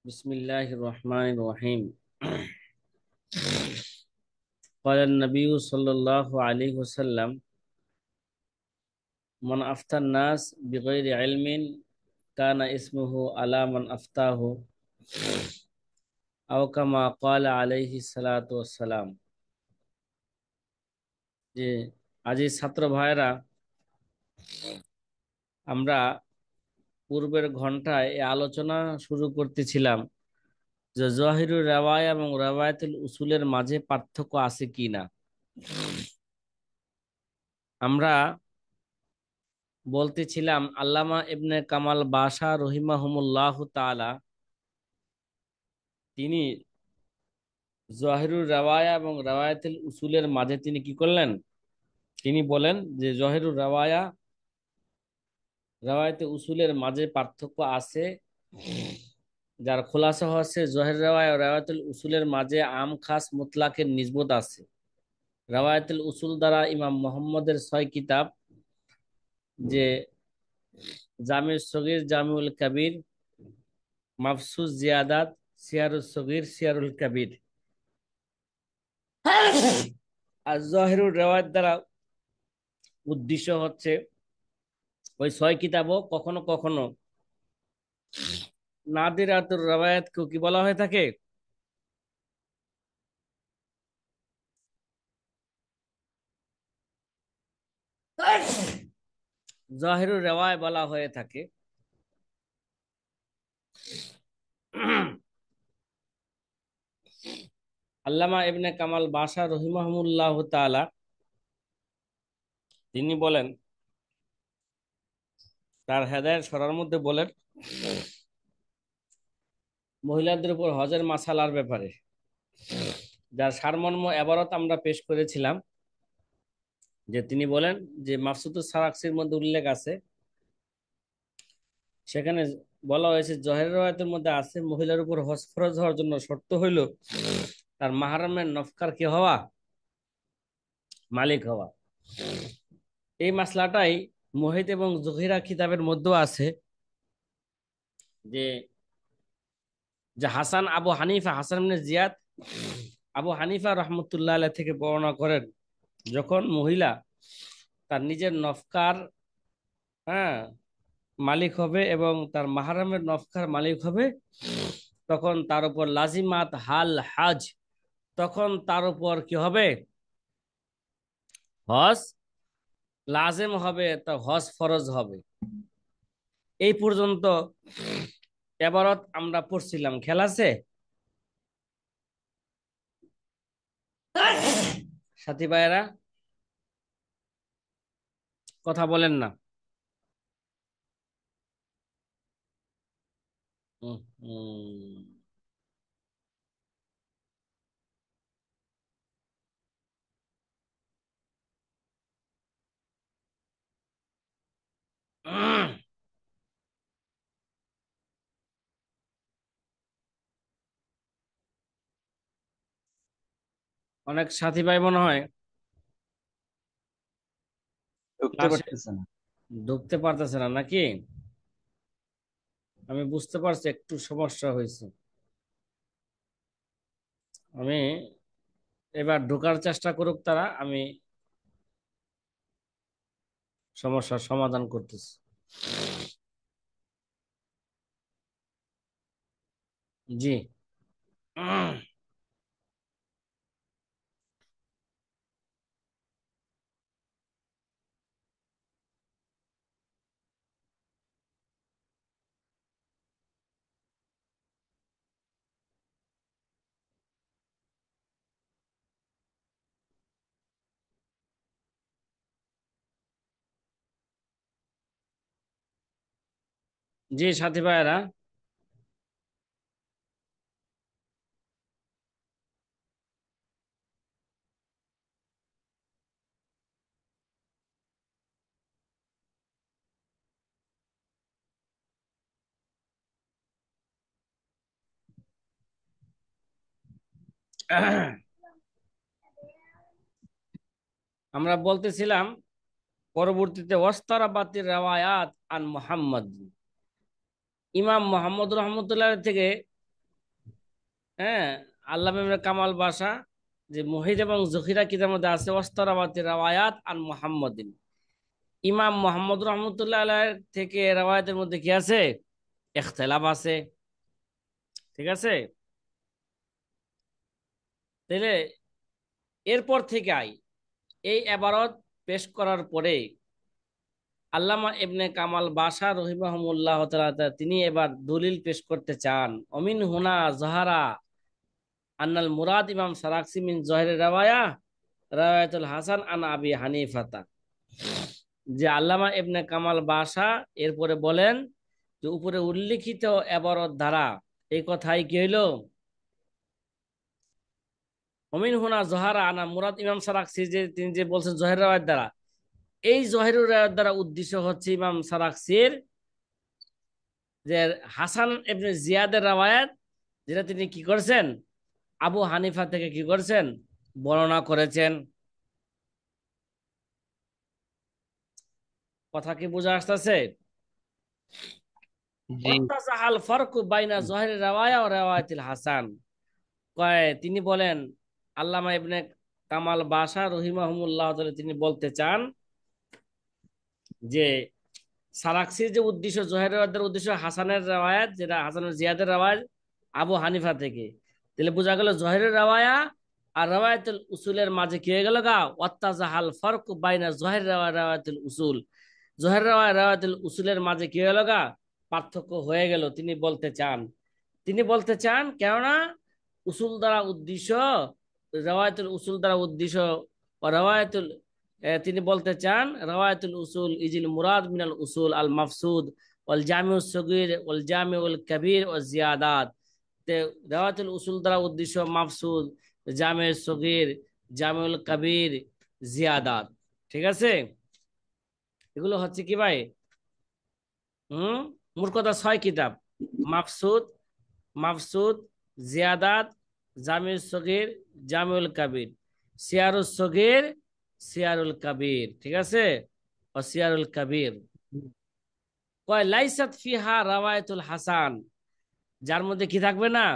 बिस्मिल्लाहिर रहमानिर रहीम। قال النبي صلى الله عليه وسلم من أفتى الناس بغير علم كان اسمه على من أفتاه أو كما قال عليه الصلاة والسلام। যে আজি ছাত্র ভাইরা, আমরা পূর্বের ঘন্টায় এই আলোচনা শুরু করতেছিলাম যে জহিরুর রাওয়ায়া এবং রাওয়ায়াতুল উসুলের মাঝে পার্থক্য আছে কিনা। আমরা বলতেছিলাম আল্লামা ইবনে কামাল বাশা রহিমাহুমুল্লাহ তাআলা তিনি জহিরুর রাওয়ায়া এবং রাওয়ায়াতুল উসুলের মাঝে তিনি কি করলেন, তিনি বলেন যে জহিরুর রাওয়ায়া রাওয়ায়াতে উসুলের মাঝে পার্থক্য আছে। যার খোলাসা হচ্ছে জহির রাওয়ায়া ও রাওয়ায়াতুল উসুলের মাঝে আম খাস মুতলাকের নিসবত আছে। রাওয়ায়াতুল উসুল দ্বারা ইমাম মুহাম্মদের 6 কিতাব, যে জামিউস সগীর, জামিউল কাবির, মাফসুস জিয়াদাত, সিয়ারুস সগীর, সিয়ারুল কাবির, আর জহিরুর রেওয়ায়াত দ্বারা উদ্দেশ্য হচ্ছে ওই 6 কিতাবও কখনো কখনো নাদিরাতুর রেওয়ায়াতকেও কি বলা হয়ে থাকে, জহিরুর রেওয়ায় বলা হয়ে থাকে। আল্লামা ইবনে কামাল বাশা রহিমাহুল্লাহ তাআলা তিনি বলেন, তার হেদায়েত সরার মধ্যে বলেন মহিলাদের উপর হজের মাসালার ব্যাপারে, যার সারমর্ম এবারত আমরা পেশ করেছিলাম। যে তিনি বলেন যে মাফসুদুস সারাকসির মধ্যে উল্লেখ আছে, সেখানে বলা হয়েছে জহের রাওয়ায়াতের মধ্যে আছে মহিলার উপর হজ ফরজ হওয়ার জন্য শর্ত হইল তার মাহরামের নফকার কি হওয়া, মালিক হওয়া। এই মাসলাটাই মোহিত এবং জহিরা কিতাবের মধ্যেও আছে। যে যে হাসান আবু হানিফা, হাসান ইবনে জিয়াদ আবু হানিফা রহমতুল্লাহ আলাইহি থেকে বর্ণনা করেন, যখন মহিলা তার নিজের নফকার, হ্যাঁ, মালিক হবে এবং তার মাহরামের নফকার মালিক হবে, তখন তার উপর লাজিমাত হাল হাজ, তখন তার উপর কি হবে, হজ লাজেম হবে, তা হজ ফরজ হবে। এই পর্যন্ত এবারত আমরা পড়ছিলাম, খেয়াল আছে সাথী ভাইয়েরা? কথা বলেন না। হুম। অনেক সাথী ভাই মনে হয় ঢুকতে ক্লাসে পারতেছে না। ঢুকতে পারতেছে না নাকি? আমি বুঝতে পারছি একটু সমস্যা হয়েছে। আমি এবার ঢোকার চেষ্টা করুক তারা, আমি সমস্যার সমাধান করতেছি। জি। জি সাথী ভাইয়েরা। আমরা বলতেছিলাম পরবর্তীতে ওয়াস্তারাবাতির রাওয়ায়াত আন মুহাম্মদ, ইমাম মোহাম্মদ রহমতুল্লাহ থেকে হ্যাঁ, আল্লামা ইবনে কামাল বাশা যে মুহিত এবং জহিরা কিতাবের মধ্যে আছে ওয়াস্তারাবাতি রাওয়ায়াত আন মুহাম্মাদিন, ইমাম মোহাম্মদ রহমতুল্লাহ আলাইহ থেকে রাওয়ায়াতের মধ্যে কি আছে? ইখতিলাফ আছে। ঠিক আছে, তাহলে এরপর থেকে এই এবারত পেশ করার পরে আল্লামা ইবনে কামাল বাশা রহিমাহুল্লাহ তাআলা তিনি এবার দলিল পেশ করতে চান। অমিন হুনা জাহারা আন্নাল মুরাদ ইমাম সারাকসি মিন জহির রাওয়ায়া রাওয়ায়াতুল হাসান আন আবি হানিফাতা। যে আল্লামা ইবনে কামাল বাশা এরপরে বলেন যে উপরে উল্লিখিত এবারত দ্বারা এই কথাই কি হইল? অমিন হুনা জহারা আনা মুরাদ ইমাম সারাকসি যে তিনি যে বলছেন জহির রাওয়ায়াত দ্বারা, এই জহিরুর রাওয়ায়াত দ্বারা উদ্দেশ্য হচ্ছে ইমাম সারাকসির যে হাসান ইবনে জিয়াদের রাওয়ায়াত, যেটা তিনি কি করেছেন? আবু হানিফা থেকে কি করেছেন? বর্ণনা করেছেন। কথা কি বোঝা আসতেছে? জি। ওয়াত্তাসাহাল ফারকু বাইনা জহির রাওয়ায়া ও রাওয়ায়াতিল হাসান। তিনি বলেন, আল্লামা ইবনে কামাল বাশা রহিমাহুল্লাহ তাআলা তিনি বলতে চান যে সারাকসির যে উদ্দেশ্য, জহির রাওয়ায়াতের উদ্দেশ্য হাসানের রাওয়ায়াত, যেটা হাসানের জিয়াদের রাওয়ায়াত আবু হানিফা থেকে। তাহলে বোঝা গেল জহিরের রাওয়ায়া আর রাওয়ায়াতুল উসুলের মাঝে কি হয়ে গেল গা? ওয়াত্তাজাহাল ফারক বাইনা জহির রাওয়া রাওয়ায়াতুল উসুল। জহির রাওয়া রাওয়ায়াতুল উসুলের মাঝে কি হয়ে গেল গা? পার্থক্য হয়ে গেল। তিনি বলতে চান কেননা উসুল দ্বারা উদ্দেশ্য, রাওয়ায়াতুল উসুল দ্বারা উদ্দেশ্য ও রাওয়ায়াতুল তিনি বলতে চান রাওয়ায়াতুল উসুল ইজিল মুরাদ মিনাল উসুল আল মাফসুদ ওয়াল জামিউস সগীর ওয়াল জামিউল কবির ওয়াল জিয়াদাত। তে রাওয়ায়াতুল উসুল দ্বারা উদ্দেশ্য মাফসুদ, জামিউস সগীর, জামিউল কবির, জিয়াদাত। ঠিক আছে, এগুলো হচ্ছে কি ভাই? হুম, মোট কথা 6 কিতাব: মাফসুদ, মাফসুদ, জিয়াদাত, জামিউস সগীর, জামিউল কবির, সিয়ারুস সগীর, সিয়ারুল কবির। ঠিক আছে, ও সিয়ারুল কবির। কয় লাইসাত ফিহা রাওয়ায়াতুল হাসান, যার মধ্যে কি থাকবে না?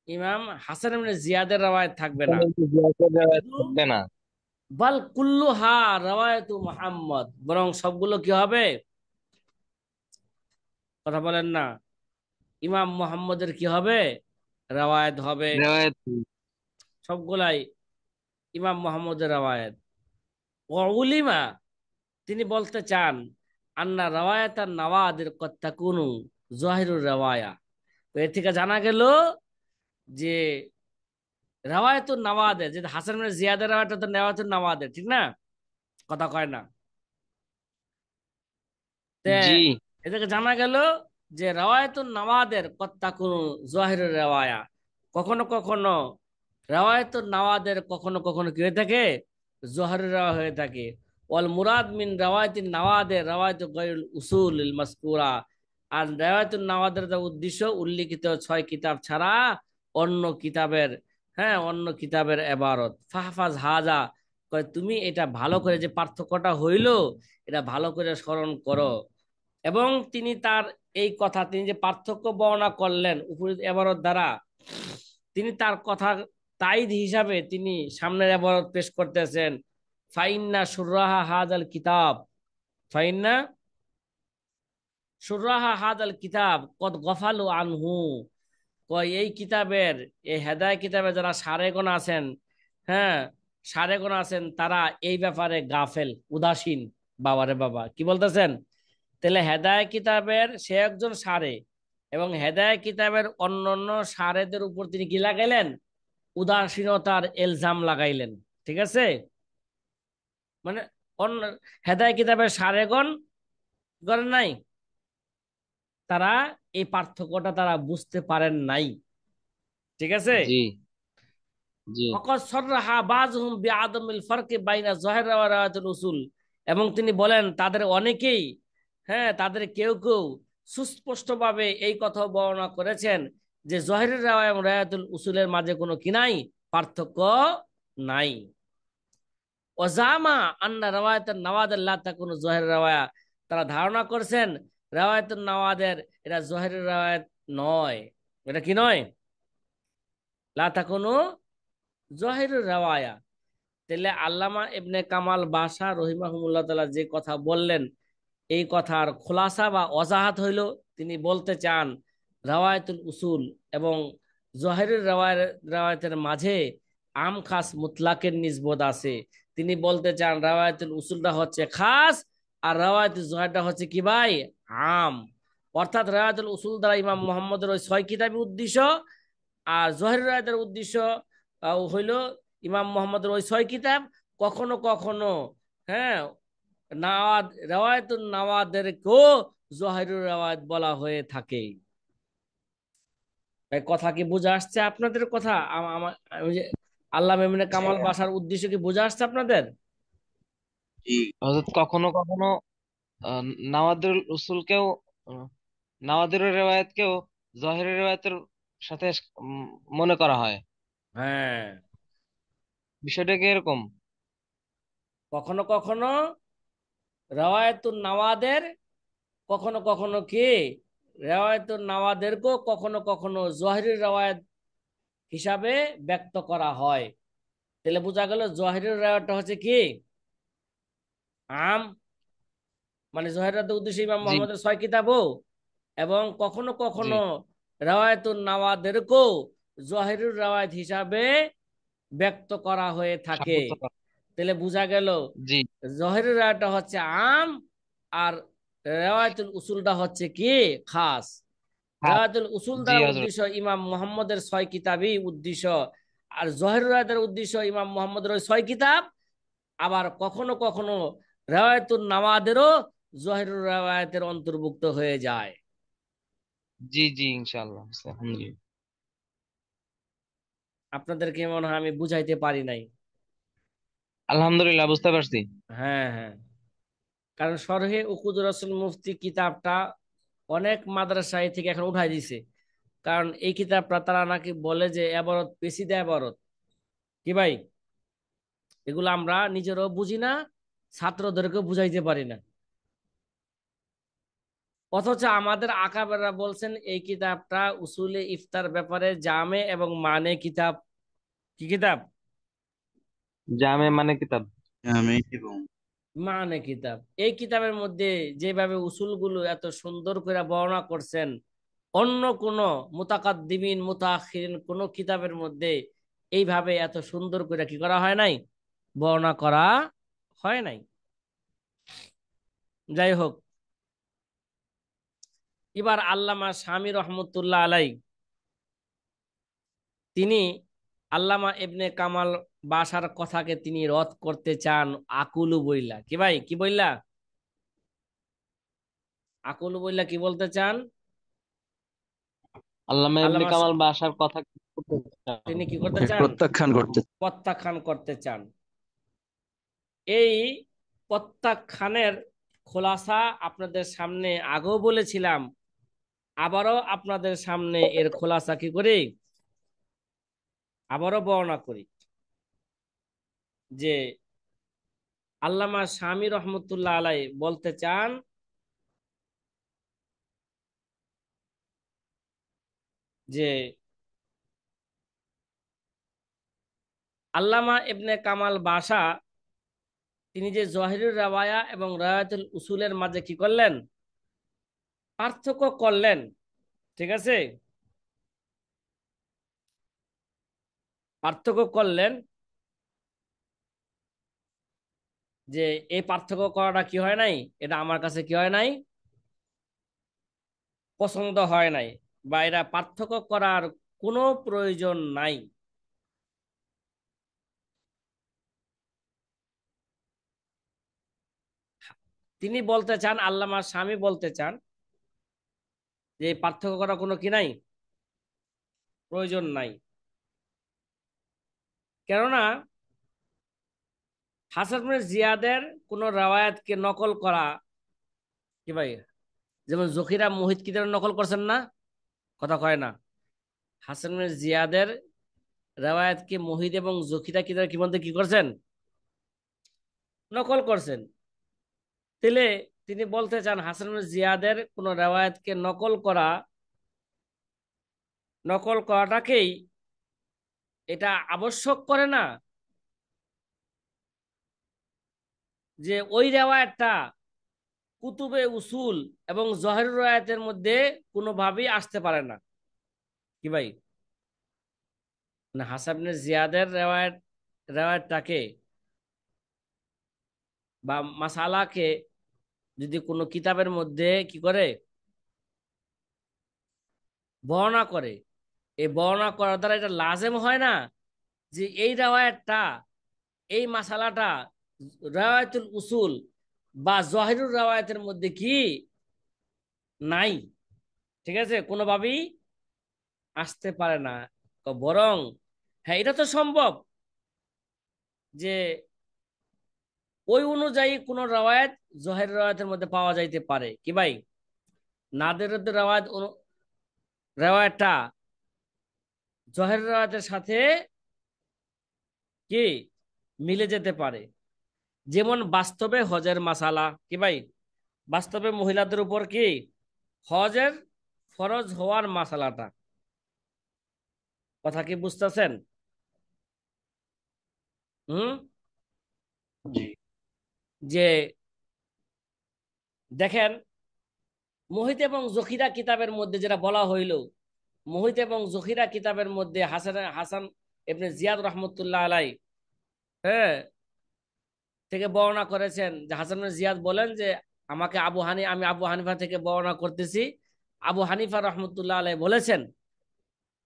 ইমাম হাসান ইবনে জিয়াদের রাওয়ায়াত থাকবে না। শুধু থাকবে না। বাল কুল্লুহা রাওয়ায়াতু মুহাম্মদ, বরং সবগুলো কি হবে? কথা বলেন না, ইমাম মুহাম্মদের কি হবে? রাওয়ায়াত হবে। রেওয়ায়াত। সবগুলাই ইমাম মুহাম্মদের রাওয়ায়াত। ও উলিমা, তিনি বলতে চান আন্না রাওয়ায়াতান নাওয়াদির কদ তাকুনু জাহিরুর রাওয়ায়া। তো এর থেকে জানা গেল যে রাওয়ায়াতুন নাওয়াদের, যে হাসান ইবনে জিয়াদের রাওয়ায়াত তো নেওয়াতুন নাওয়াদের, ঠিক না? কথা কয় না। তে জি। এদেরকে জানা গেল যে রাওয়ায়াতুন নাওয়াদের কদ তাকুনু জাহিরুর রাওয়ায়া, কখনো কখনো রাওয়ায়াতুন নাওয়াদের কখনো কখনো কি হয়ে থাকে? জোহরের রাওয়া হয়ে থাকে। ওয়াল মুরাদ মিন রাওয়ায়াতিন নাওয়াদের রাওয়ায়াতু গায়রুল উসুল মাসকুরা। আর রাওয়ায়াতুন নাওয়াদের যা উদ্দেশ্য উল্লিখিত 6 কিতাব ছাড়া অন্য কিতাবের, হ্যাঁ, অন্য কিতাবের এবারত। ফাহফাজ হাজা, কয় তুমি এটা ভালো করে, যে পার্থক্যটা হইল এটা ভালো করে স্মরণ করো। এবং তিনি তার এই কথা, তিনি যে পার্থক্য বর্ণনা করলেন উপরিত এবারত দ্বারা, তিনি তার কথা তাইদ হিসাবে তিনি সামনের এবারত পেশ করতেছেন। ফাইন্না সুরাহা হাদাল কিতাব, ফাইন্না সুরাহা হাদাল কিতাব কদ গফালু আনহু। কয় এই কিতাবের, এই হেদায় কিতাবে যারা সারেগণ আছেন, হ্যাঁ, সারেগণ আছেন, তারা এই ব্যাপারে গাফেল, উদাসীন। বাবারে বাবা, কি বলতেছেন? তাহলে হেদায় কিতাবের সে একজন সারে, এবং হেদায় কিতাবের অন্যান্য সারেদের উপর তিনি কি লাগাইলেন? উদাসীনতার এলজাম লাগাইলেন। ঠিক আছে, মানে অন্য হেদায় কিতাবের সারেগণ করেন নাই, তারা এই পার্থক্যটা তারা বুঝতে পারেন নাই। ঠিক আছে, জি। জি। ওয়াকাদ সাররাহা বাযুহুম বিআদমিল ফারকি বাইনা যাহির ওয়া রাওয়ায়াতুল উসুল। এবং তিনি বলেন তাদের অনেকেই, হ্যাঁ, তাদের কেউ কেউ সুস্পষ্টভাবে এই কথা বর্ণনা করেছেন যে জহিরের রাওয়া এবং রাওয়ায়াতুল উসুলের মাঝে কোনো কি নাই? পার্থক্য নাই। ওয়াজামা আন্না রাওয়ায়াতুন নাওয়াদের লা তাকুনু জহির রাওয়ায়া, তারা ধারণা করছেন রাওয়ায়াতুন নাওয়াদের এটা জহিরের রাওয়ায়াত নয়। এটা কি নয়? লা তাকুনু জহিরুর রাওয়ায়া। তাহলে আল্লামা ইবনে কামাল বাশা রহিমাহুমুল্লাহ তাআলা যে কথা বললেন, এই কথার খোলাসা বা অজাহাত হইল তিনি বলতে চান রাওয়ায়াতুল উসুল এবং জহিরুর রাওয়ায়াতের মাঝে আম খাস মুতলাকের নিসবত আছে। তিনি বলতে চান রাওয়ায়াতুল উসুলটা হচ্ছে খাস, আর রাওয়ায়াতুল জহিরটা হচ্ছে কি ভাই, আম। অর্থাৎ রাওয়ায়াতুল উসুল দ্বারা ইমাম মুহাম্মদের ওই 6 কিতাবের উদ্দেশ্য, আর জহির রায়তের উদ্দেশ্য হইল ইমাম মোহাম্মদের ওই 6 কিতাব। কখনো কখনো, হ্যাঁ, নাওয়াদ রাওয়ায়াতুন নাওয়াদেরকেও জহিরুর রাওয়ায়াত বলা হয়ে থাকে। এই কথা কি বোঝা আসছে আপনাদের? কথা আমি যে আল্লামা ইবনে কামাল বাসার উদ্দেশ্য কি বোঝা আসছে আপনাদের? জি। হযরত কখনো কখনো আহ, নাওয়াদিরুল উসুলকেও আহ, নাওয়াদিরুল রেওয়ায়াতকেও জহিরের রেওয়ায়াতের সাথে মনে করা হয়। হ্যাঁ, বিষয়টা কি এরকম? কখনো কখনো রাওয়ায়াতুন নাওয়াদের, কখনো কখনো কি রাওয়ায়াতুন নাওয়াদেরকেও কখনো কখনো জহিরুর রাওয়ায়াত হিসাবে ব্যক্ত করা হয়। তাহলে বোঝা গেল জহিরুর রায়টা হচ্ছে কি আম, মানে জহিরাতের উদ্দেশ্যে ইমাম জি। মোহাম্মদের 6 কিতাবও, এবং কখনো জি। কখনো রাওয়ায়াতুন নাওয়াদেরকেও জহিরুর রাওয়ায়াত হিসাবে ব্যক্ত করা হয়ে থাকে। সাব্যস্ত করা। তাহলে বোঝা গেল জি। জহিরুর রায়টা হচ্ছে আম, আর রাওয়ায়াতুল উসুলটা হচ্ছে কি খাস। হ্যাঁ। রাওয়ায়াতুল উসুল জি দ্বারা হযরত। উদ্দেশ্য ইমাম মুহাম্মদের 6 কিতাবই উদ্দেশ্য, আর জহিরুর রায়তের উদ্দেশ্য ইমাম মুহাম্মদের ওই 6 কিতাব। আবার কখনো কখনো রাওয়ায়াতুন নাওয়াদেরও জহিরুর রাওয়ায়াতের অন্তর্ভুক্ত হয়ে যায়। জি জি, ইনশাআল্লাহ, আলহামদুলিল্লাহ। আপনাদেরকে মনে হয় আমি বুঝাইতে পারি নাই। আলহামদুলিল্লাহ, বুঝতে পারছি। হ্যাঁ হ্যাঁ, কারণ শরহে উকুদুর রাসূল মুফতি কিতাবটা অনেক মাদ্রাসায় থেকে এখন উঠাই দিছে। কারণ এই কিতাবটা তারা নাকি বলে যে এবারত পেশিদা এবারত, কি ভাই, এগুলো আমরা নিজেরও বুঝি না, ছাত্রদেরকেও বুঝাইতে পারি না। অথচ আমাদের আকাবেররা বলছেন এই কিতাবটা উসুলে ইফতার ব্যাপারে জামে এবং মানে কিতাব। কি কিতাব? জামে মানে কিতাব। আমি এবং মানে কিতাব। এই কিতাবের মধ্যে যেভাবে উসুলগুলো এত সুন্দর করে বর্ণনা করছেন, অন্য কোন মুতাকাদ্দিমিন মুতাআখিরিন কোন কিতাবের মধ্যে এইভাবে এত সুন্দর করে কি করা হয় নাই, বর্ণনা করা হয় নাই। যাই হোক, এবার আল্লামা শামী রহমতুল্লাহ আলাই তিনি আল্লামা ইবনে কামাল বাসার কথাকে তিনি রদ করতে চান আকুলু বইলা। কি ভাই, কি বইলা? আকুলু বইলা কি বলতে চান? আল্লামা ইবনে আল্লামা কামাল বাসার কথা কি বলতে চান? তিনি কি করতে চান? প্রত্যাখ্যান করতে। প্রত্যাখ্যান করতে চান। এই প্রত্যাখ্যানের খোলাসা আপনাদের সামনে আগেও বলেছিলাম, আবারও আপনাদের সামনে এর খোলাসা কি করি, আবারও বর্ণনা করি। যে আল্লামা শামী রহমতুল্লাহ আলাই বলতে চান যে আল্লামা ইবনে কামাল বাশা তিনি যে জহিরুর রাওয়ায়া এবং রাওয়ায়াতুল উসুলের মাঝে কি করলেন, পার্থক্য করলেন। ঠিক আছে, পার্থক্য করলেন। যে এই পার্থক্য করাটা কি হয় নাই, এটা আমার কাছে কি হয় নাই, পছন্দ হয় নাই, বা এটা পার্থক্য করার কোনো প্রয়োজন নাই। তিনি বলতে চান, আল্লামা শামী বলতে চান যে এই পার্থক্য করার কোনো কি নাই, প্রয়োজন নাই। কেননা হাসান ইবনে জিয়াদের কোন রাওয়ায়াতকে নকল করা, কি ভাই, যেমন জখিরা মুহিত কিতাব নকল করছেন না, কথা কয় না, হাসান ইবনে জিয়াদের রাওয়ায়াতকে মুহিত এবং জখিরা কিতাব কি মধ্যে কি করছেন, নকল করছেন। তাহলে তিনি বলতে চান হাসান ইবনে জিয়াদের কোন রাওয়ায়াতকে নকল করাটাকেই এটা আবশ্যক করে না যে ওই রেওয়ায়তটা কুতুবে উসুল এবং জহের রায়াতের মধ্যে কোনোভাবেই আসতে পারে না। কি ভাই, মানে হাসান ইবনে জিয়াদের রেওয়ায়তটাকে বা মাসালাকে যদি কোনো কিতাবের মধ্যে কি করে বর্ণনা করে, এই বর্ণনা করার দ্বারা এটা লাজেম হয় না যে এই রেওয়ায়তটা, এই মাসালাটা রেওয়ায়তুল উসুল বা জহিরুর রেওয়ায়তের মধ্যে কি নাই। ঠিক আছে, কোনোভাবেই আসতে পারে না। তো বরং হ্যাঁ, এটা তো সম্ভব যে ওই অনুযায়ী কোন রেওয়ায়ত জহের রেওয়ায়তের মধ্যে পাওয়া যাইতে পারে। কি ভাই, নাদের রেওয়ায়তটা জহের রেওয়ায়তের সাথে কি মিলে যেতে পারে। যেমন বাস্তবে হজের মাসালা, কি ভাই, বাস্তবে মহিলাদের উপর কি হজের ফরজ হওয়ার মাসালাটা, কথা কি বুঝতেছেন? হুম। জি। যে দেখেন, মুহিত এবং জখিরা কিতাবের মধ্যে যেটা বলা হইল, মুহিত এবং জখিরা কিতাবের মধ্যে হাসান হাসান ইবনে জিয়াদ রহমতুল্লাহ আলাই, হ্যাঁ, থেকে বর্ণনা করেছেন যে হাসান ইবনে জিয়াদ বলেন যে আমি আবু হানিফা থেকে বর্ণনা করতেছি। আবু হানিফা রহমতুল্লাহ আলাই বলেছেন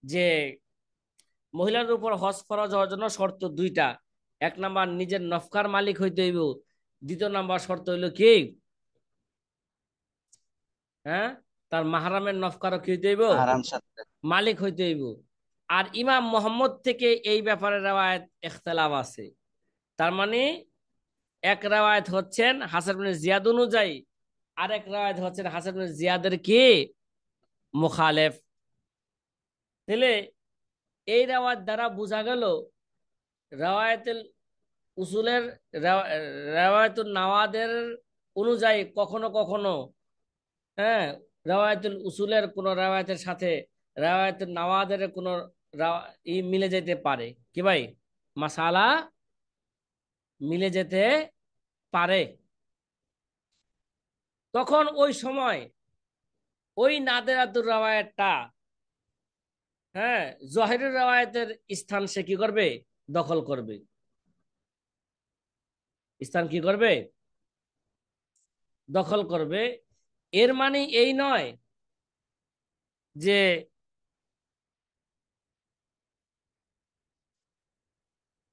যে মহিলার উপর হজ ফরজ হওয়ার জন্য শর্ত দুইটা। এক নাম্বার নিজের নফকার মালিক হইতে হইব, দ্বিতীয় নাম্বার শর্ত হইল কি, হ্যাঁ, তার মাহারামের নফকারও কি হইতে হইব, আরাম সাথে। মালিক হইতে হইব। আর ইমাম মোহাম্মদ থেকে এই ব্যাপারে রেওয়ায়েত ইখতিলাফ আছে। তার মানে এক রেওয়ায়েত হচ্ছেন হাসান ইবনে জিয়াদ অনুযায়ী, আরেক রেওয়ায়েত হচ্ছেন হাসান ইবনে জিয়াদের কি মুখালেফ। তাহলে এই রেওয়ায়েত দ্বারা বোঝা গেল রেওয়ায়েতুল উসুলের রেওয়ায়েতুল নাওয়াদের অনুযায়ী কখনো কখনো, হ্যাঁ, রেওয়ায়েতুল উসুলের কোন রেওয়ায়েতের সাথে রেওয়ায়েতুল নাওয়াদের কোন মিলে যেতে পারে। কি ভাই, মাসালা মিলে যেতে পারে। তখন ওই সময় ওই নাদেরাতুর রেওয়ায়েতটা, হ্যাঁ, জহেরের রেওয়ায়েতের স্থান সে কি করবে, দখল করবে। স্থান কি করবে, দখল করবে। এর মানে এই নয় যে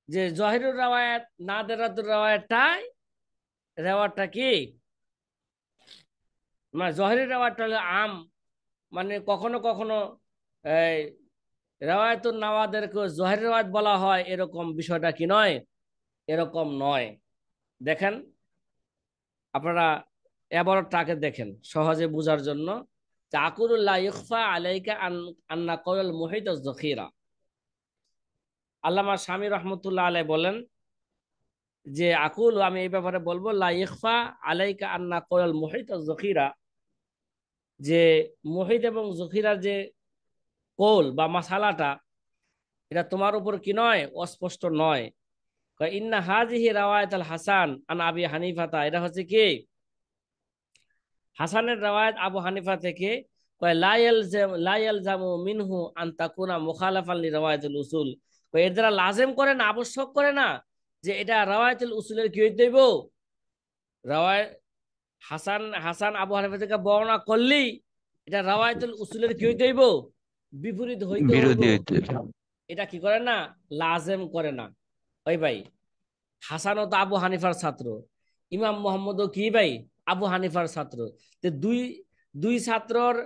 যে জহিরুর রেওয়ায়েত নাদেরাতুর রেওয়ায়তটা কি, মানে জহিরের রেওয়ায়তটা হলো আম, মানে কখনো কখনো এই রেওয়ায়তুন নাওয়াদেরকে জহির রেওয়ায়ত বলা হয়, এরকম বিষয়টা কি নয়, এরকম নয়। দেখেন, আপনারা এবারটাকে দেখেন সহজে বুঝার জন্য। চাকুরুল্লাহ ইখফা আলাইকা আন্না কওয়াল মুহিত যখিরা। আল্লামা স্বামী রহমতুল্লাহ আলাই বলেন যে আকুল, আমি এই ব্যাপারে বলবো, লা ইখফা আলাইকা আন্না কওয়াল মুহিত যখিরা, যে মুহিত এবং যখিরার যে কৌল বা মাসালাটা, এটা তোমার উপর কি নয়, অস্পষ্ট নয়। ইন্না হাজিহি রাওয়ায়াত আল হাসান আন আবি হানিফাতা, এটা হচ্ছে কি হাসানের রাওয়ায়াত আবু হানিফা থেকে। কয় লা ইয়ালজামু মিনহু আন তাকুনা মুখালাফান লি রাওয়ায়াতুল উসুল, কয় এর দ্বারা লাজেম করে না, আবশ্যক করে না যে এটা রাওয়ায়াতুল উসুলের কি হইতে হইব, রাওয়ায়াত হাসান হাসান আবু হানিফা থেকে বর্ণনা করলেই এটা রাওয়ায়াতুল উসুলের কি হইতে হইব, বিপরীত হইতে হইব। বিরোধী হইতে। এটা কি করে না, লাজেম করে না। ওই ভাই, হাসানও তো আবু হানিফার ছাত্র, ইমাম মোহাম্মদও কি ভাই আবু হানিফার ছাত্র। তো দুই দুই ছাত্রর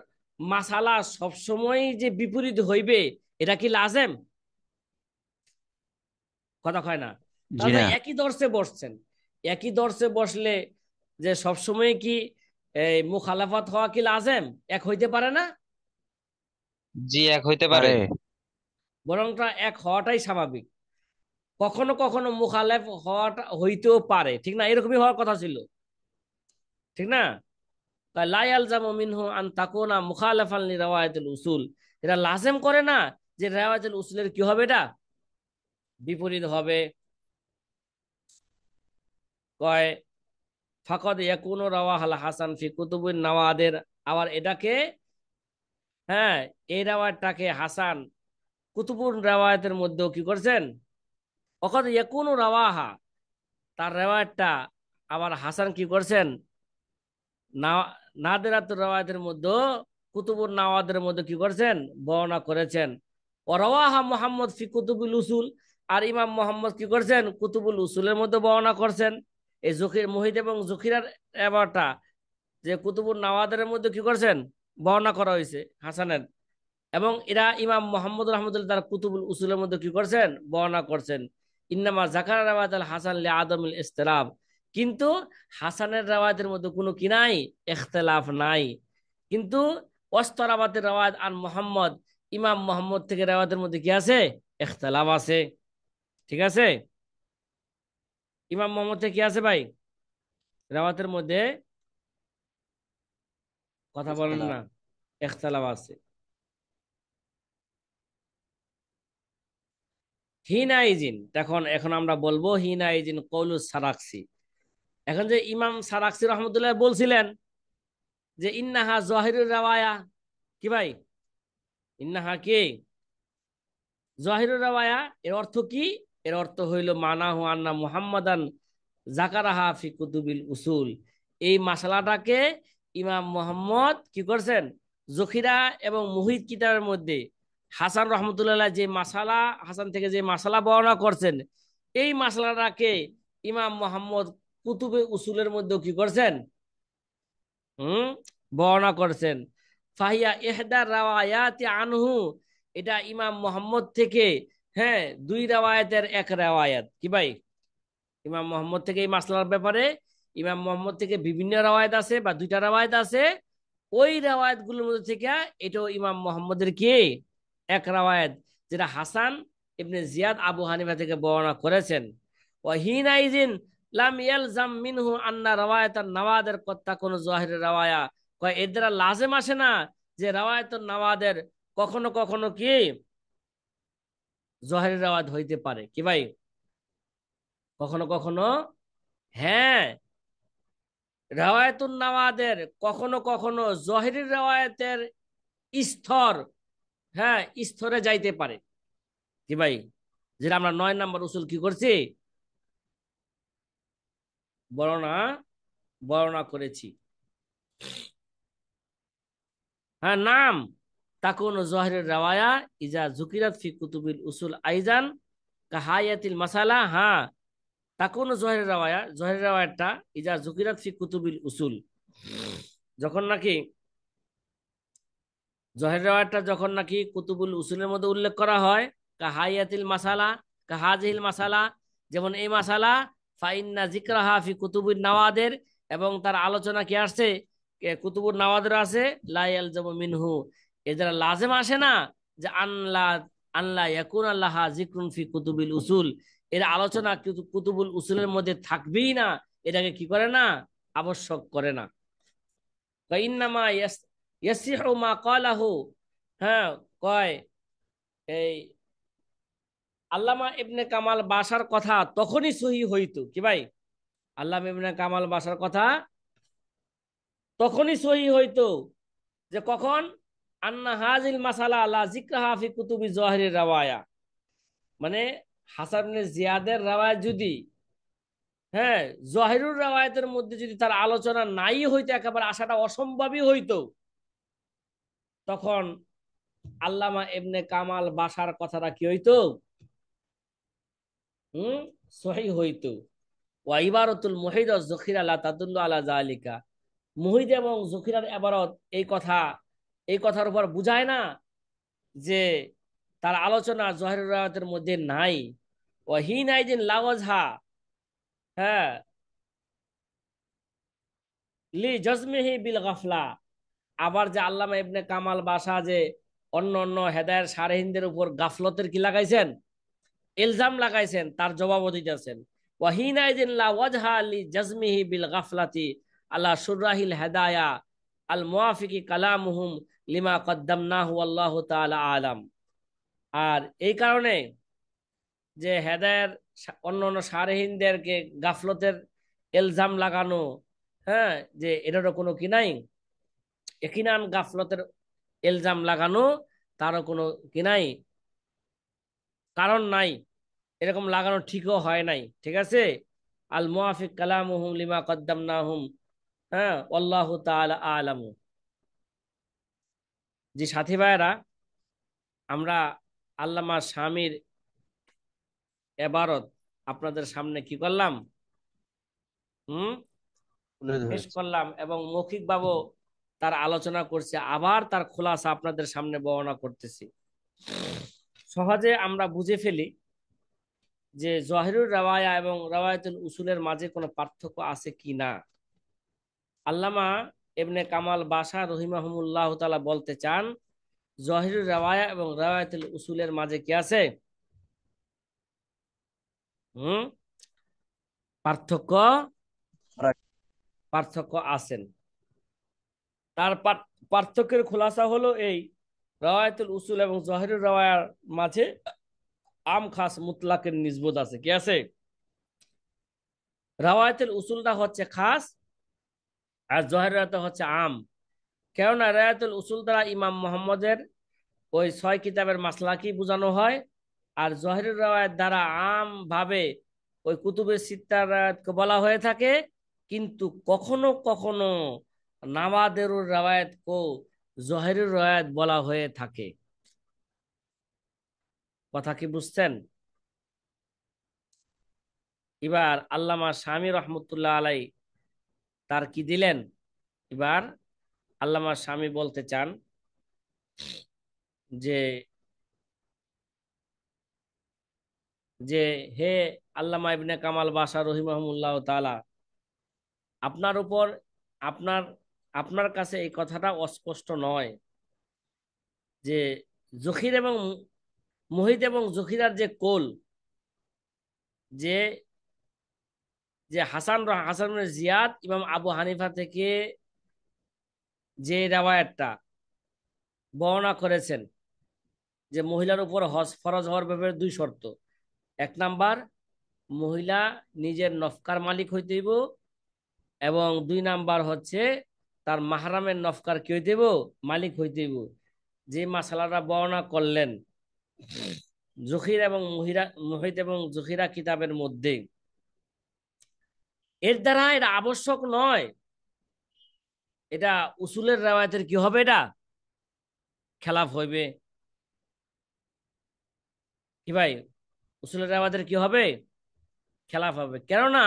মাসালা সবসময় যে বিপরীত হইবে, এটা কি লাজেম, কথা কয় না। জি তাহলে না। একই দর্শে বসছেন, একই দর্শে বসলে যে সবসময় কি এই মুখালাফাত হওয়া কি লাজেম, এক হইতে পারে না। জি, এক হইতে পারে। পারে, বরংটা এক হওয়াটাই স্বাভাবিক। কখনো কখনো মুখালেফ হওয়াটা হইতেও পারে, ঠিক না, এরকমই হওয়ার কথা ছিল, ঠিক না। লা ইয়ালজামু মিনহু আন তাকুনা মুখালাফান লি রাওয়ায়াতিল উসুল, এটা লাজেম করে না যে রাওয়ায়াতুল উসুলের কি হবে, এটা বিপরীত হবে। কয় ফাকাদ ইয়াকুনু রাওয়াহাল হাসান ফি কুতুবুন নাওয়াদের, আবার এটাকে, হ্যাঁ, এই রাওয়ায়তটাকে হাসান কুতুবুর রাওয়ায়াতের মধ্যেও কি করছেন, ওকাদ ইয়াকুনু রাওয়াহা, তার রাওয়ায়াতটা আবার হাসান কি করছেন, না, নাদিরাতুর রাওয়ায়াতের মধ্যে, কুতুবুর নাওয়াদের মধ্যে কি করছেন, বর্ণনা করেছেন। ও রাওয়াহা মুহাম্মদ ফি কুতুবুল উসুল, আর ইমাম মোহাম্মদ কি করছেন, কুতুবুল উসুলের মধ্যে বর্ণনা করছেন। এই জকির মুহিত এবং জকিরার এবারটা যে কুতুবুর নাওয়াদের মধ্যে কি করছেন, বর্ণনা করা হয়েছে হাসানের, এবং এরা ইমাম মোহাম্মদ রহমতুল্লাহ তার কুতুবুল উসুলের মধ্যে কি করছেন, বর্ণনা করছেন। ইন্নামা জাকার রাওয়াত আল হাসান লি আদমিল ইখতিলাফ, কিন্তু হাসানের রাওয়ায়াতের মধ্যে কোনো কি নাই, ইখতিলাফ নাই। কিন্তু ওয়াসতারাবাতের রাওয়ায়াত আন মোহাম্মদ, ইমাম মোহাম্মদ থেকে রাওয়ায়াতের মধ্যে কি আছে, ইখতিলাফ আছে। ঠিক আছে, ইমাম মোহাম্মদ থেকে কি আছে ভাই, রাওয়ায়াতের মধ্যে, কথা বলেন ইখতিলাফ। না, ইখতিলাফ আছে। হিনাইজিন, এখন এখন আমরা বলবো হিনাইজিন কৌলুস সারাকসি। এখন যে ইমাম সারাকসি রহমতুল্লাহ বলছিলেন যে ইন্নাহা জহিরুর রাওয়ায়া, কি ভাই, ইন্নাহা কি জহিরুর রাওয়ায়া, এর অর্থ কি, এর অর্থ হইল মানাহু আন্না মুহাম্মাদান জাকারাহা ফি কুতুবিল উসুল, এই মাসালাটাকে ইমাম মোহাম্মদ কি করছেন, জখিরা এবং মুহিত কিতাবের মধ্যে হাসান রহমতুল্লাহ যে মাসালা, হাসান থেকে যে মাসালা বর্ণনা করছেন, এই মাসালাটাকে ইমাম মোহাম্মদ কুতুবে উসুলের মধ্যে কি করছেন, হুম, বর্ণনা করছেন। ফাহিয়া ইহদার রাওয়ায়াতি আনহু, এটা ইমাম মোহাম্মদ থেকে, হ্যাঁ, দুই রাওয়ায়াতের এক রাওয়ায়াত, কি ভাই, ইমাম মোহাম্মদ থেকে এই মাসলার ব্যাপারে ইমাম মোহাম্মদ থেকে বিভিন্ন রাওয়ায়াত আছে বা দুইটা রাওয়ায়াত আছে, ওই রাওয়ায়াত গুলোর মধ্যে থেকে এটাও ইমাম মোহাম্মদের কি এক রাওয়ায়াত, যেটা হাসান ইবনে জিয়াদ আবু হানিফা থেকে বর্ণনা করেছেন। ওয়া হিনাইজিন লাম ইয়ালজাম মিনহু আন্না রাওয়ায়াতান নাওয়াদের কত্তা কোন জাহিরের রাওয়ায়া, কয় এর দ্বারা লাজেম আসে না যে রাওয়ায়াতুন নাওয়াদের কখনো কখনো কি জহিরের রাওয়ায়াত হইতে পারে, কি ভাই, কখনো কখনো, হ্যাঁ, রাওয়ায়াতুন নাওয়াদের কখনো কখনো জহিরের রাওয়ায়াতের স্তর, হ্যাঁ, স্তরে যাইতে পারে, কি ভাই, যেটা আমরা 9 নম্বর উসুল কি করছি, বর্ণনা বর্ণনা করেছি। হ্যাঁ, নাম তাকুন জহিরের রাওয়ায়া ইজা জুকিরাত ফি কুতুবিল উসুল আইজান কাহায়াতিল মাসালা, হ্যাঁ, তাকুন জহিরের রাওয়ায়া, জহিরের রাওয়ায়াতটা ইজা জুকিরাত ফি কুতুবিল উসুল, যখন নাকি জহির রাওয়ায়াতটা যখন নাকি কুতুবুল উসুলের মধ্যে উল্লেখ করা হয়, কাহায়াতিল মাসালা, কাহাজিল মাসালা, যেমন এই মাসালা, ফাইন্না জিকরাহা ফি কুতুবুন নাওয়াদের, এবং তার আলোচনা কি আসছে, কুতুবুন নাওয়াদের আছে, লা ইয়ালজামু মিনহু, এর দ্বারা লাজেম আসে না যে আল্লাহ, আল্লাহ ইয়াকুন আল্লাহ জিকরুন ফি কুতুবিল উসুল, এর আলোচনা কুতুবুল উসুলের মধ্যে থাকবেই না, এটাকে কি করে না, আবশ্যক করে না। ফাইন্নামা ইয়াসিহু মা ক্বালাহু, হ্যাঁ, কয় এই আল্লামা ইবনে কামাল বাসার কথা তখনই সহি হইতো, কি ভাই, আল্লামা ইবনে কামাল বাসার কথা তখনই সহি হইতো, যে কখন, আন্না হাজিল মাসালা লা জিকরাহা ফি কুতুবি জহিরের রাওয়ায়া, মানে হাসান ইবনে জিয়াদের রাওয়ায়াত যদি, হ্যাঁ, জহিরুর রাওয়ায়াতের মধ্যে যদি তার আলোচনা নাই হইতো, একেবারে আসাটা অসম্ভবই হইতো, তখন আল্লামা ইবনে কামাল বাসার কথাটা কি হইতো, হুম, সহি হইতো। ওয়া ইবারাতুল মুহিদ ওয়াজ যখিরা লা তাদুল্লু আলা যালিকা, মুহিদ এবং যখিরার ইবারত এই কথা, এই কথার উপর বুঝায় না যে তার আলোচনা জহিরুর রাওয়ায়াতের মধ্যে নাই। ওয়া হিনাইদিন লাওয়াজহা, হ্যাঁ, লি জজমিহি বিল গাফলা, আবার যে আল্লামা ইবনে কামাল বাসা যে অন্য অন্য হেদায়ের সারহিনদের উপর গাফলতের কি লাগাইছেন, ইলজাম লাগাইছেন, তার জবাবও দিতেছেন। ওয়াহিনাইদিন লা ওয়াজহা লি জাজমিহি বিল গাফলাতি আলা শুররাহিল হেদায়া আল মুওয়াফিকি কালামুহুম লিমা কদ্দামনাহু আল্লাহু তাআলা আলাম। আর এই কারণে যে হেদায়ের অন্য অন্য সারহীনদেরকে গাফলতের এলজাম লাগানো, হ্যাঁ, যে এটারও কোনো কি নাই, একিনান গাফলতের এলজাম লাগানো, তারও কোনো কি নাই, কারণ নাই, এরকম লাগানো ঠিকও হয় নাই, ঠিক আছে। আল মুআফিক কালামুহুম লিমা কদ্দামনাহুম, হ্যাঁ, আল্লাহু তাআলা আলামু। যে সাথী ভাইয়েরা, আমরা আল্লামা শামির এবারত আপনাদের সামনে কি করলাম, হুম, তুলে পেশ ধরেছে। করলাম, এবং মৌখিকভাবেও তার আলোচনা করছে, আবার তার খোলাসা আপনাদের সামনে বর্ণনা করতেছি। সহজে আমরা বুঝে ফেলি যে জহিরুর রাওয়ায়া এবং রাওয়ায়াতুল উসুলের মাঝে কোনো পার্থক্য আছে কি না। আল্লামা ইবনে কামাল বাশা রহিমাহুমুল্লাহ তাআলা বলতে চান, জহিরুর রাওয়ায়া এবং রাওয়ায়াতুল উসুলের মাঝে কি আছে, হুম, পার্থক্য, পার্থক্য আছেন। তার পার্থক্যের খোলাসা হলো এই, রাওয়ায়াতুল উসুল এবং জহিরুর রাওয়ায়ার মাঝে আম খাস মুতলাকের নিসবত আছে, কি আছে, রাওয়ায়াতুল উসুলটা হচ্ছে খাস, আর জহিরুরটা হচ্ছে আম। কেননা রাওয়ায়াতুল উসুল দ্বারা ইমাম মোহাম্মদের ওই 6 কিতাবের মাসলাকি বোঝানো হয়, আর জহিরুর রাওয়ায়াত দ্বারা আম ভাবে ওই কুতুবে সিত্তার রাওয়ায়াতকে বলা হয়ে থাকে। কিন্তু কখনো কখনো নাওয়াদেরুর রাওয়ায়াতকেও জহিরুর রাওয়ায়াত বলা হয়ে থাকে। কথা কি বুঝছেন? এবার আল্লামা শামী রহমতুল্লাহ আলাই তার কি দিলেন, এবার আল্লামা শামী বলতে চান যে, যে হে আল্লামা ইবনে কামাল বাশা রহিমাহুল্লাহ তাআলা, আপনার উপর, আপনার আপনার কাছে এই কথাটা অস্পষ্ট নয় যে জখির এবং মুহিত এবং জখিরার যে কোল, যে যে হাসান ইবনে জিয়াদ ইমাম আবু হানিফা থেকে যে রেওয়ায়াতটা বর্ণনা করেছেন, যে মহিলার উপর হজ ফরজ হওয়ার ব্যাপারে 2 শর্ত। 1 নাম্বার, মহিলা নিজের নফকার মালিক হইতে হইব, এবং 2 নাম্বার হচ্ছে তার মাহরামের নফকার কি হইতে হইব, মালিক হইতে হইব। যে মাসালাটা বর্ণনা করলেন জখির এবং মুহিত এবং জখিরা কিতাবের মধ্যে, এর দ্বারা এটা আবশ্যক নয়, এটা উসুলের রেওয়ায়তের কি হবে, এটা খেলাফ হইবে। কি ভাই, উসুলের রেওয়ায়তের কি হবে, খেলাফ হবে। কেননা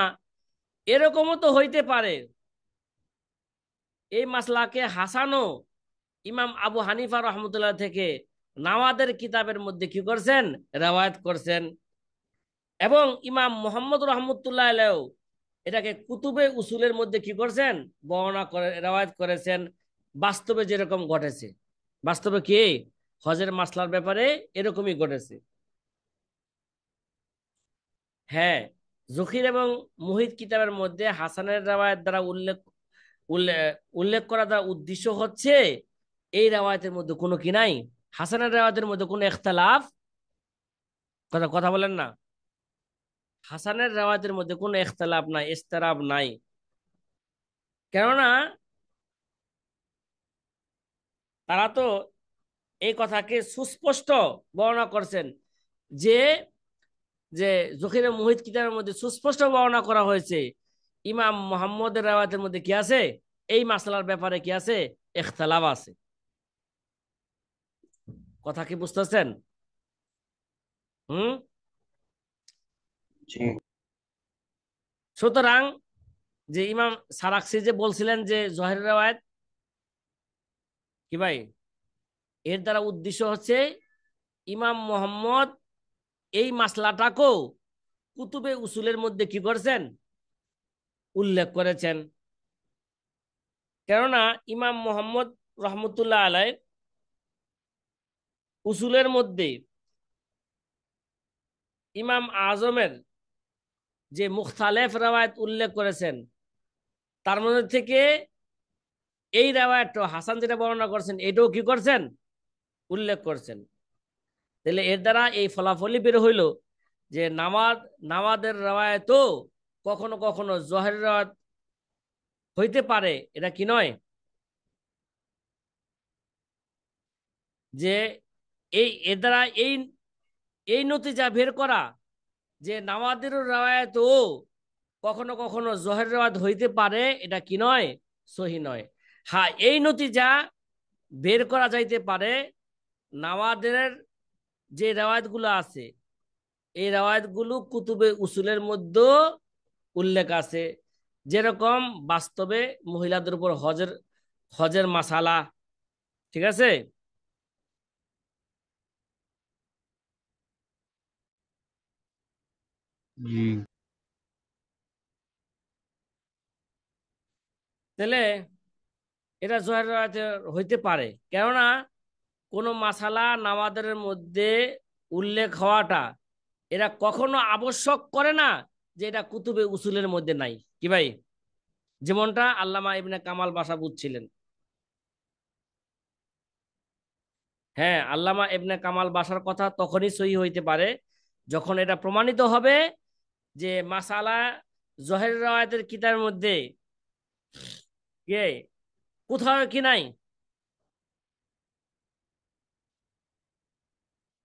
এরকমও তো হইতে পারে এই মাসলাকে হাসানো ইমাম আবু হানিফা রহমতুল্লাহ থেকে নাওয়াদের কিতাবের মধ্যে কি করছেন, রেওয়ায়াত করছেন, এবং ইমাম মোহাম্মদ রহমতুল্লাহ আলাইহিও এটাকে কুতুবে উসুলের মধ্যে কি করছেন, বর্ণনা করে রেওয়ায়াত করেছেন। বাস্তবে যেরকম ঘটেছে, বাস্তবে কি হজের মাসলার ব্যাপারে এরকমই ঘটেছে। হ্যাঁ, জখির এবং মুহিত কিতাবের মধ্যে হাসানের রেওয়ায়াত দ্বারা উল্লেখ উল্লেখ করা দ্বারা উদ্দেশ্য হচ্ছে এই রেওয়ায়তের মধ্যে কোনো কি নাই, হাসানের রেওয়ায়তের মধ্যে কোনো ইখতিলাফ, কথা কথা বলেন না, হাসানের রেওয়ায়তের মধ্যে কোনো ইখতিলাফ নাই, ইস্তেরাব নাই। কেননা তারা তো এই কথাকে সুস্পষ্ট বর্ণনা করছেন যে, যে জখির মুহিত কিতাবের মধ্যে সুস্পষ্ট বর্ণনা করা হয়েছে ইমাম মোহাম্মদের রেওয়ায়তের মধ্যে কি আছে, এই মাসলার ব্যাপারে কি আছে, ইখতিলাফ আছে। কথা কি বুঝতেছেন? হুম। জি। সুতরাং যে ইমাম সারাকসি যে বলছিলেন যে জহির রেওয়ায়ত, কি ভাই, এর দ্বারা উদ্দেশ্য হচ্ছে ইমাম মোহাম্মদ এই মাসলাটাকেও কুতুবে উসুলের মধ্যে কি করছেন, উল্লেখ করেছেন। কেননা ইমাম মোহাম্মদ রহমতুল্লাহ আলাই উসুলের মধ্যে ইমাম আজমের যে মুখতালেফ রেওয়ায়ত উল্লেখ করেছেন, তার মধ্যে থেকে এই রেওয়ায়তটা হাসান যেটা বর্ণনা করছেন এটাও কি করছেন, উল্লেখ করছেন। তাহলে এর দ্বারা এই ফলাফলই বের হইল যে নামাজের রাওয়ায়াতও কখনো কখনো জোহরের রাওয়াত হইতে পারে, এটা কি নয়? যে এর দ্বারা এই এই নতিজা বের করা যে নামাজেরও রাওয়ায়াতও কখনো কখনো জোহরের রাওয়াত হইতে পারে, এটা কি নয়? সহি নয়। হ্যাঁ, এই নতিজা বের করা যাইতে পারে নামাজের যে রাওয়ায়াতগুলো আছে, এই রাওয়ায়াতগুলো কুতুবে উসুলের মধ্যে উল্লেখ আছে। যেরকম বাস্তবে মহিলাদের উপর হজের হজের মাসালা, ঠিক আছে? হুম। তাহলে এটা জোহরের রাওয়ায়াতে হইতে পারে, কেননা কোনো মাসালা নামাজের মধ্যে উল্লেখ হওয়াটা এরা কখনো আবশ্যক করে না যে এটা কুতুবে উসুলের মধ্যে নাই। কি ভাই? যেমনটা আল্লামা ইবনে কামাল বাশা বুঝছিলেন। হ্যাঁ, আল্লামা ইবনে কামাল বাশার কথা তখনই সহি হইতে পারে যখন এটা প্রমাণিত হবে যে মাসালা জহের রাওয়ায়াতের কিতাবের মধ্যে কে কোথাও কি নাই।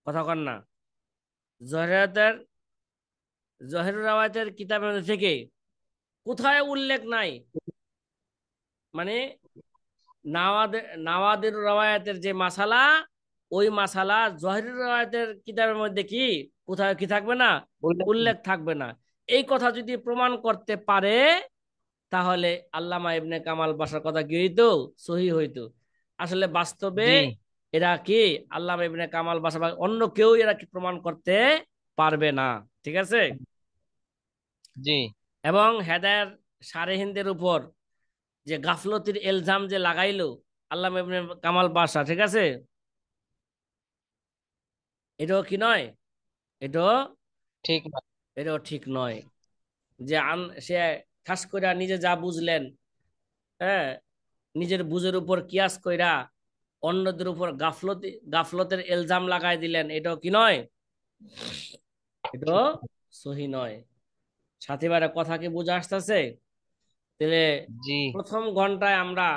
কথা কন না। জহেরাতের জহের রাওয়ায়াতের কিতাবের মধ্যে থেকে কোথায় উল্লেখ নাই, মানে নাওয়াদের রাওয়ায়াতের যে মাসালা, ওই মাসালা জহির রাওয়ায়াতের কিতাবের মধ্যে কি কোথাও কি থাকবে না? উল্লেখ থাকবে না। এই কথা যদি প্রমাণ করতে পারে তাহলে আল্লামা ইবনে কামাল বাসার কথা কি হইতো? সহি হইতো। আসলে বাস্তবে জি এরা কি আল্লামা ইবনে কামাল বাসা বা অন্য কেউ এরা কি প্রমাণ করতে পারবে না। ঠিক আছে? জি এবং হেদায়ের সারেহিনদের উপর যে গাফলতির এলজাম যে লাগাইলো আল্লামা ইবনে কামাল বাসা, ঠিক আছে, এটাও কি নয়? এটাও ঠিক না। এটাও ঠিক নয়। যে সে ঠাস কইরা নিজে যা বুঝলেন, হ্যাঁ, নিজের বুঝের উপর কিয়াস কইরা অন্যদের উপর গাফলতের এলজাম লাগাই দিলেন, এটাও কি নয়? এটাও সহি নয়। সাথীবারে কথা কি বুঝে আসতেছে? তাহলে জি প্রথম ঘন্টায় আমরা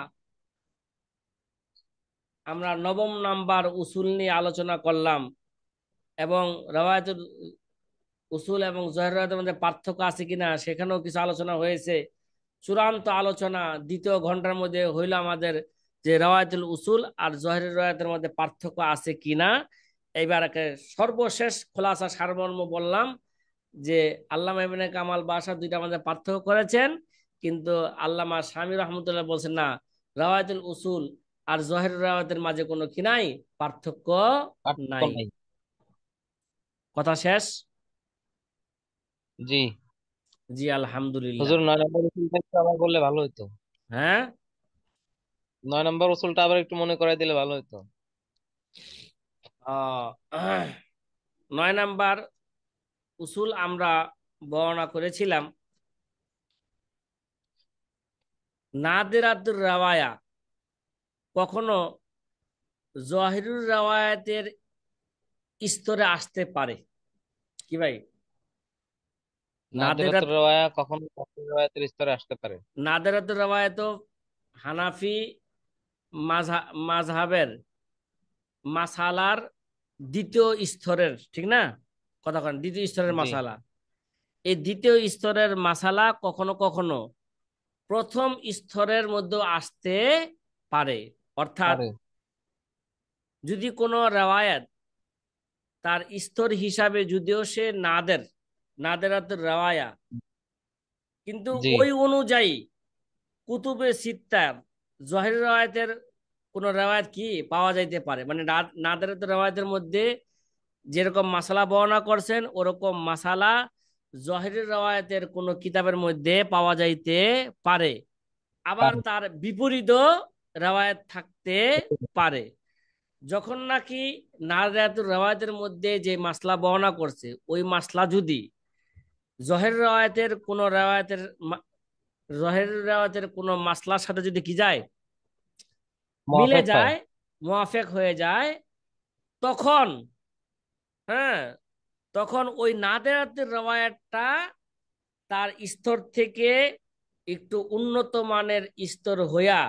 আমরা নবম নাম্বার উসুল নিয়ে আলোচনা করলাম, এবং রাওয়ায়াতুল উসুল এবং জহির রাওয়ায়াতের মধ্যে পার্থক্য আছে কিনা সেখানেও কিছু আলোচনা হয়েছে। চূড়ান্ত আলোচনা দ্বিতীয় ঘন্টার মধ্যে হইল আমাদের যে রাওয়ায়াতুল উসুল আর জহির রাওয়ায়াতের মধ্যে পার্থক্য আছে কিনা। এইবার সর্বশেষ খোলাসা সারমর্ম বললাম যে আল্লামা ইবনে কামাল বাশা দুইটা মধ্যে পার্থক্য করেছেন, কিন্তু আল্লামা শামী রহমতুল্লাহ বলছেন না, রাওয়ায়াতুল উসুল আর জহির রাওয়ায়াতের মাঝে কোনো কি নাই? পার্থক্য পার্থক্য নাই। নাই। কথা শেষ। জি। জি আলহামদুলিল্লাহ। হুজুর 9 নম্বর উসুলটা একটু আবার বললে ভালো হতো। হ্যাঁ, 9 নম্বর উসুলটা আবার একটু মনে করাই দিলে ভালো হতো। আহ, 9 নাম্বার উসুল আমরা বর্ণনা করেছিলাম নাদিরাতুর রাওয়ায়া কখনো জহিরুর রাওয়ায়াতের স্তরে আসতে পারে। কি ভাই? নাদিরাত নাদিরাতুর রাওয়ায়া কখনো কখনো রাওয়ায়াতের স্তরে আসতে পারে। নাদিরাতুর রাওয়ায়াত হানাফি মাযহাবের মাসালার দ্বিতীয় স্তরের, ঠিক না? কথা কন, দ্বিতীয় স্তরের জি মাসালা। এই দ্বিতীয় স্তরের মাসালা কখনো কখনো প্রথম স্তরের মধ্যে আসতে পারে। অর্থাৎ পারে। যদি কোনো রেওয়ায়াত তার স্তর হিসাবে যদিও সে নাদেরাতুর রেওয়ায়া, কিন্তু জি ওই অনুযায়ী কুতুবে সিত্তার জহির রেওয়ায়াতের কোন রেওয়ায়াত কি পাওয়া যাইতে পারে, মানে নাদেরাতুর রেওয়ায়াতের মধ্যে যেরকম মাসালা বর্ণনা করছেন ওরকম মাসালা জহিরের রেওয়ায়াতের কোন কিতাবের মধ্যে পাওয়া যাইতে পারে। আবার পারে। তার বিপরীত রেওয়ায়াত থাকতে পারে। যখন নাকি নাযিরাতুর রেওয়ায়াতের মধ্যে যে মাসলা বর্ণনা করছে ওই মাসলা যদি জহের রেওয়ায়াতের কোন রেওয়ায়াতের জহের রেওয়ায়াতের কোন মাসলার সাথে যদি কি যায়, মিলে মুআফাক হয়। যায়, মুআফেক হয়ে যায়, তখন, হ্যাঁ, তখন ওই নাদেরাতের রওয়ায়াতটা তার স্তর থেকে একটু উন্নত মানের স্তর হইয়া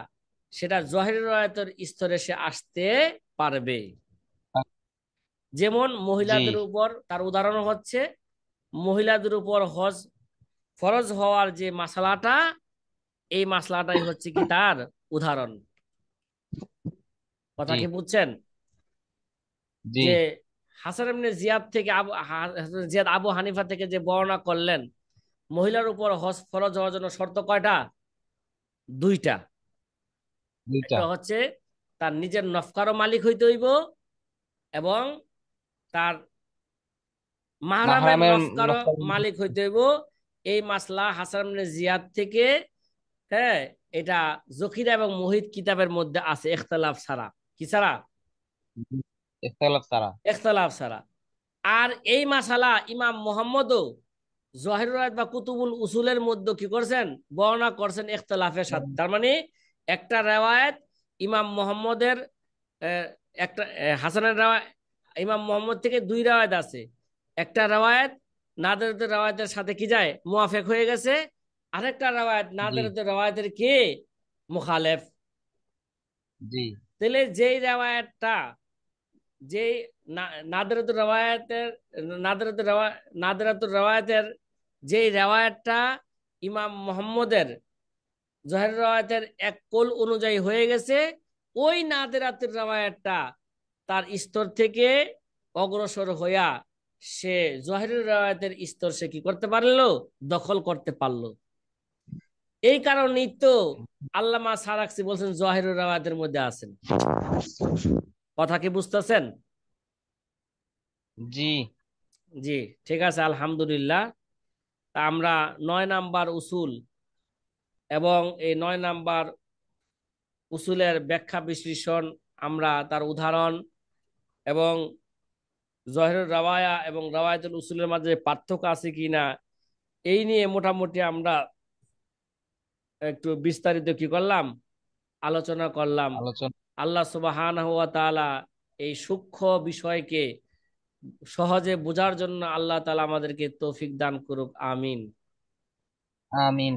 সেটা জহির রওয়ায়াতের স্তরে সে আসতে পারবে। যেমন জি মহিলাদের উপর তার উদাহরণ হচ্ছে, মহিলাদের উপর হজ ফরজ হওয়ার যে মাসালাটা, এই মাসলাটাই হচ্ছে কি তার উদাহরণ। কথা জি কি বুঝছেন? জি যে হাসান ইবনে জিয়াদ থেকে জিয়াদ আবু হানিফা থেকে যে বর্ণনা করলেন, মহিলার উপর হজ ফরজ হওয়ার জন্য শর্ত কয়টা? দুইটা। দুইটা। একটা হচ্ছে তার নিজের নফকারও মালিক হইতে হইব, এবং তার মাহরামের মাহরামের নফকারও নফল। মালিক হইতে হইব। এই মাসলা হাসান ইবনে জিয়াদ থেকে, হ্যাঁ, এটা জখিরা এবং মুহিত কিতাবের মধ্যে আছে ইখতিলাফ ছাড়া। কি ছাড়া? ইখতিলাফ ছাড়া। ইখতিলাফ ছাড়া। আর এই মাসালা ইমাম মুহাম্মদও জহিরুল বা কুতুবুল উসুলের মধ্যে কি করছেন? বর্ণনা করছেন ইখতিলাফের সাথে। তার মানে একটা রেওয়ায়েত ইমাম মুহাম্মদের, আহ, একটা হাসানের রেওয়ায়েত, ইমাম মুহাম্মদ থেকে দুই রেওয়ায়েত আছে। একটা রেওয়ায়েত নাদেরদের রেওয়ায়েতের সাথে কি যায়? মুয়াফেক হয়ে গেছে। আরেকটা রেওয়ায়েত জি নাদেরদের রেওয়ায়েতের কি? মুখালেফ। জি তাহলে যেই রেওয়ায়েতটা, যে নাদরাতুর রওয়ায়াতের নাদরাতুর নাদরাতুর রওয়ায়াতের যেই রেওয়ায়াতটা ইমাম মুহাম্মদের জহের রওয়ায়াতের এক কোল অনুযায়ী হয়ে গেছে, ওই নাদরাতুর রওয়ায়াতটা তার স্তর থেকে অগ্রসর হইয়া সে জহের রওয়ায়াতের স্তর সে কি করতে পারলো? দখল করতে পারলো। এই কারণেই তো আল্লামা সারাকসি বলছেন জহের রওয়ায়াতের মধ্যে আছেন। কথা কি বুঝতেছেন? জি জি, ঠিক আছে, আলহামদুলিল্লাহ। তা আমরা 9 নাম্বার উসুল এবং এই 9 নাম্বার উসুলের ব্যাখ্যা বিশ্লেষণ, আমরা তার উদাহরণ এবং জহেরুল রাওয়ায়া এবং রাওয়ায়াতুল উসুলের মাঝে পার্থক্য আছে কিনা, এই নিয়ে মোটামুটি আমরা একটু বিস্তারিত কি করলাম? আলোচনা করলাম। আলোচনা। আল্লাহ সুবহানাহু ওয়া তাআলা এই সূক্ষ্ম বিষয়কে সহজে বোঝার জন্য আল্লাহ তাআলা আমাদেরকে তৌফিক দান করুক। আমিন। আমিন।